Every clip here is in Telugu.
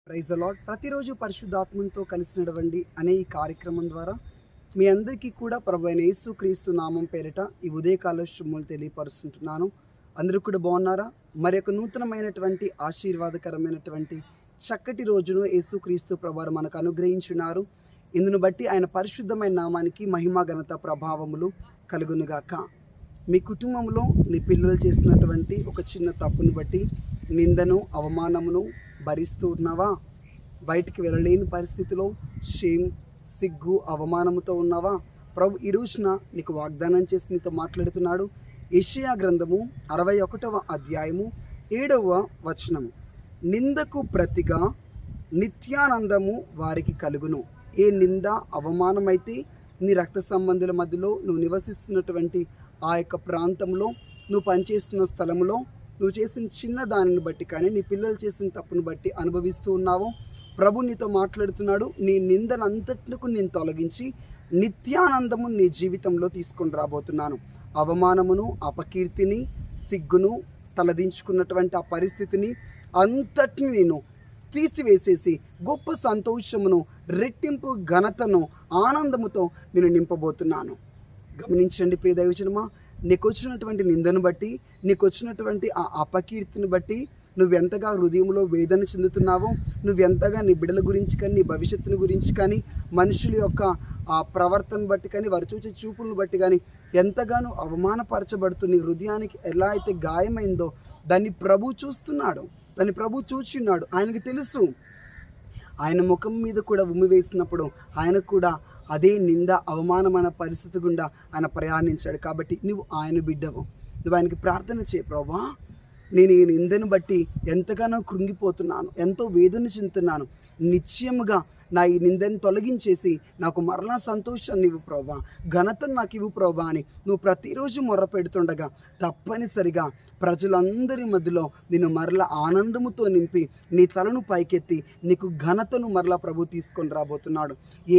Praise the lord. ప్రతిరోజు పరిశుద్ధాత్మతో కలిసి నడవండి అనే ఈ కార్యక్రమం ద్వారా మీ అందరికీ కూడా ప్రభువైన యేసుక్రీస్తు నామం పేరిట ఈ ఉదయకాల శుభములు తెలియపరుస్తుంటున్నాను. అందరూ కూడా బాగున్నారా? మరి ఒక నూతనమైనటువంటి ఆశీర్వాదకరమైనటువంటి చక్కటి రోజును యేసుక్రీస్తు ప్రభువారు మనకు అనుగ్రహించున్నారు. ఇందును బట్టి ఆయన పరిశుద్ధమైన నామానికి మహిమ ఘనత ప్రభావములు కలుగునుగాక. మీ కుటుంబంలో నీ పిల్లలు చేసినటువంటి ఒక చిన్న తప్పును బట్టి నిందను అవమానమును భరిస్తూ ఉన్నావా? బయటికి వెళ్ళలేని పరిస్థితిలో సిగ్గు అవమానముతో ఉన్నావా? ప్రభు ఈ రోజున నీకు వాగ్దానం చేసి నీతో మాట్లాడుతున్నాడు. యెషయా గ్రంథము 61వ అధ్యాయము 7వ వచనము, నిందకు ప్రతిగా నిత్యానందము వారికి కలుగును. ఏ నింద అవమానమైతే నీ రక్త సంబంధుల మధ్యలో నువ్వు నివసిస్తున్నటువంటి ఆ యొక్క ప్రాంతంలో, నువ్వు పనిచేస్తున్న స్థలంలో నువ్వు చేసిన చిన్న దానిని బట్టి కానీ నీ పిల్లలు చేసిన తప్పును బట్టి అనుభవిస్తూ ఉన్నావో, ప్రభు నీతో మాట్లాడుతున్నాడు. నీ నిందనంతటికు నేను తొలగించి నిత్యానందము నీ జీవితంలో తీసుకొని రాబోతున్నాను. అవమానమును, అపకీర్తిని, సిగ్గును, తలదించుకున్నటువంటి ఆ పరిస్థితిని అంతటిని నేను తీసివేసేసి గొప్ప సంతోషమును, రెట్టింపు ఘనతను, ఆనందముతో నేను నింపబోతున్నాను. గమనించండి ప్రియ దైవజనమా, నీకు వచ్చినటువంటి నిందను బట్టి, నీకు వచ్చినటువంటి ఆ అపకీర్తిని బట్టి నువ్వెంతగా హృదయంలో వేదన చెందుతున్నావో, నువ్వెంతగా నీ బిడ్డల గురించి కానీ, నీ భవిష్యత్తుని గురించి కానీ, మనుషుల యొక్క ఆ ప్రవర్తన బట్టి కానీ, వారు చూసే చూపులను బట్టి కానీ ఎంతగానో అవమానపరచబడుతూ నీ హృదయానికి ఎలా అయితే గాయమైందో దాన్ని ప్రభు చూస్తున్నాడు, దాన్ని ప్రభు చూచున్నాడు. ఆయనకి తెలుసు. ఆయన ముఖం మీద కూడా ఉమ్మి వేసినప్పుడు ఆయనకు కూడా అదే నింద అవమానమైన పరిస్థితి గుండా ఆయన ప్రయాణించాడు. కాబట్టి నువ్వు ఆయన బిడ్డవు. నువ్వు ఆయనకి ప్రార్థన చేయి, ప్రభువా నేను ఈ నిందను బట్టి ఎంతగానో కృంగిపోతున్నాను, ఎంతో వేదన చెందుతున్నాను. నిశ్చయముగా నా ఈ నిందను తొలగించేసి నాకు మరలా సంతోషాన్ని ఇవ్వు ప్రభా, ఘనతను నాకు ఇవ్వు ప్రభా అని నువ్వు ప్రతిరోజు మొర్ర పెడుతుండగా తప్పనిసరిగా ప్రజలందరి మధ్యలో నిన్ను మరలా ఆనందముతో నింపి నీ తలను పైకెత్తి నీకు ఘనతను మరలా ప్రభు తీసుకొని రాబోతున్నాడు.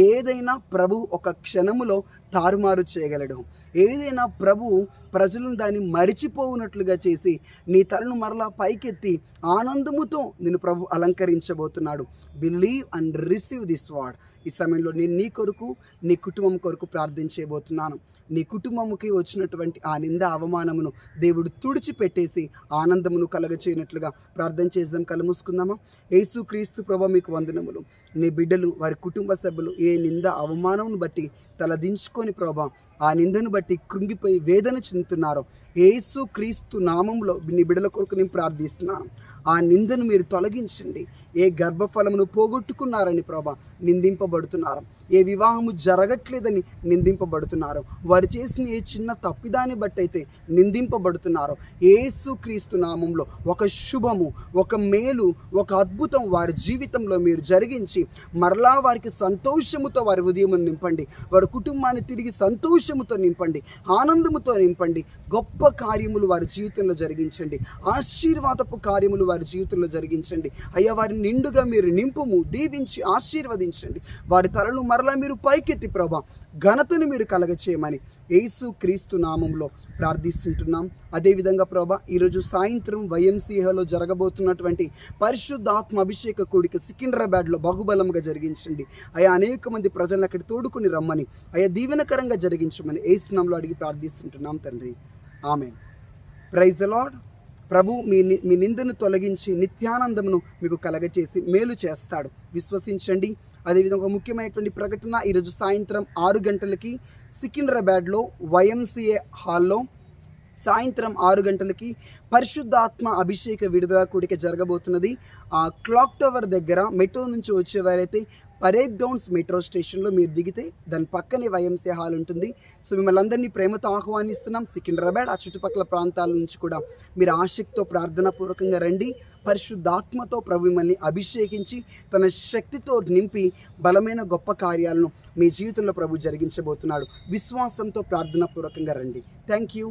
ఏదైనా ప్రభు ఒక క్షణములో తారుమారు చేయగలడు. ఏదైనా ప్రభు ప్రజలను దాన్ని మరిచిపోవునట్లుగా చేసి నీ తలను మరలా పైకెత్తి ఆనందముతో నిన్ను ప్రభు అలంకరించబోతున్నాడు. Believe and receive this word. ఈ సమయంలో నేను నీ కొరకు, నీ కుటుంబం కొరకు ప్రార్థించబోతున్నాను. నీ కుటుంబముకి వచ్చినటువంటి ఆ నింద అవమానమును దేవుడు తుడిచిపెట్టేసి ఆనందమును కలగచేయనట్లుగా ప్రార్థన చేద్దాం. కళ్ళు మూసుకుందామా? యేసుక్రీస్తు ప్రభువా మీకు వందనములు. నీ బిడ్డలు, వారి కుటుంబ సభ్యులు ఏ నింద అవమానమును బట్టి తలదించుకొని ప్రభువా ఆ నిందను బట్టి కృంగిపోయి వేదన చెందుతున్నారో, యేసుక్రీస్తు నామంలో నీ బిడ్డల కొరకు నేను ప్రార్థిస్తున్నాను. ఆ నిందను మీరు తొలగించండి. ఏ గర్భఫలమును పోగొట్టుకున్నారని ప్రభా నిందింపబడుతున్నారు, ఏ వివాహము జరగట్లేదని నిందింపబడుతున్నారు, వారు చేసిన ఏ చిన్న తప్పిదాన్ని బట్టి అయితే నిందింపబడుతున్నారు, యేసుక్రీస్తు నామంలో ఒక శుభము, ఒక మేలు, ఒక అద్భుతం వారి జీవితంలో మీరు జరిగించి మరలా వారికి సంతోషముతో వారి ఉదయం నింపండి. వారి కుటుంబాన్ని తిరిగి సంతోషముతో నింపండి, ఆనందముతో నింపండి. గొప్ప కార్యములు వారి జీవితంలో జరిగించండి. ఆశీర్వాదపు కార్యములు వారి జీవితంలో జరిగించండి. అయ్యా, వారిని నిండుగా మీరు నింపుము, దీవించి ఆశీర్వదించండి. వారి తలను మరలా మీరు పైకెత్తి ప్రభా ఘనతను మీరు కలగచేయమని యేసుక్రీస్తు నామంలో ప్రార్థిస్తుంటున్నాం. అదేవిధంగా ప్రభా ఈరోజు సాయంత్రం YMCAలో జరగబోతున్నటువంటి పరిశుద్ధాత్మ అభిషేక కూడిక సికింద్రాబాద్లో బహుబలంగా జరిగించండి. అయ్యా, అనేక మంది ప్రజలను అక్కడ తోడుకుని రమ్మని, అయ్యా దీవెనకరంగా జరిగించమని యేసు నామంలో అడిగి ప్రార్థిస్తుంటున్నాం తండ్రి. ఆమేన్. Praise the Lord. ప్రభు మీ నిందను తొలగించి నిత్యానందమును మీకు కలగచేసి మేలు చేస్తాడు. విశ్వసించండి. అదేవిధంగా ఒక ముఖ్యమైనటువంటి ప్రకటన, ఈరోజు సాయంత్రం 6 గంటలకి సికింద్రాబాద్లో YMCA హాల్లో సాయంత్రం 6 గంటలకి పరిశుద్ధాత్మ అభిషేక విడుదల కూడిక జరగబోతున్నది. ఆ క్లాక్ టవర్ దగ్గర మెట్రో నుంచి వచ్చేవారైతే పరేడ్ గ్రౌండ్స్ మెట్రో స్టేషన్లో మీరు దిగితే దాని పక్కనే YMCA హాల్ ఉంటుంది. సో మిమ్మల్ని అందరినీ ప్రేమతో ఆహ్వానిస్తున్నాం. సికింద్రాబాద్ ఆ చుట్టుపక్కల ప్రాంతాల నుంచి కూడా మీరు ఆసక్తితో ప్రార్థనాపూర్వకంగా రండి. పరిశుద్ధాత్మతో ప్రభు మిమ్మల్ని అభిషేకించి తన శక్తితో నింపి బలమైన గొప్ప కార్యాలను మీ జీవితంలో ప్రభు జరిగించబోతున్నాడు. విశ్వాసంతో ప్రార్థనాపూర్వకంగా రండి. Thank you.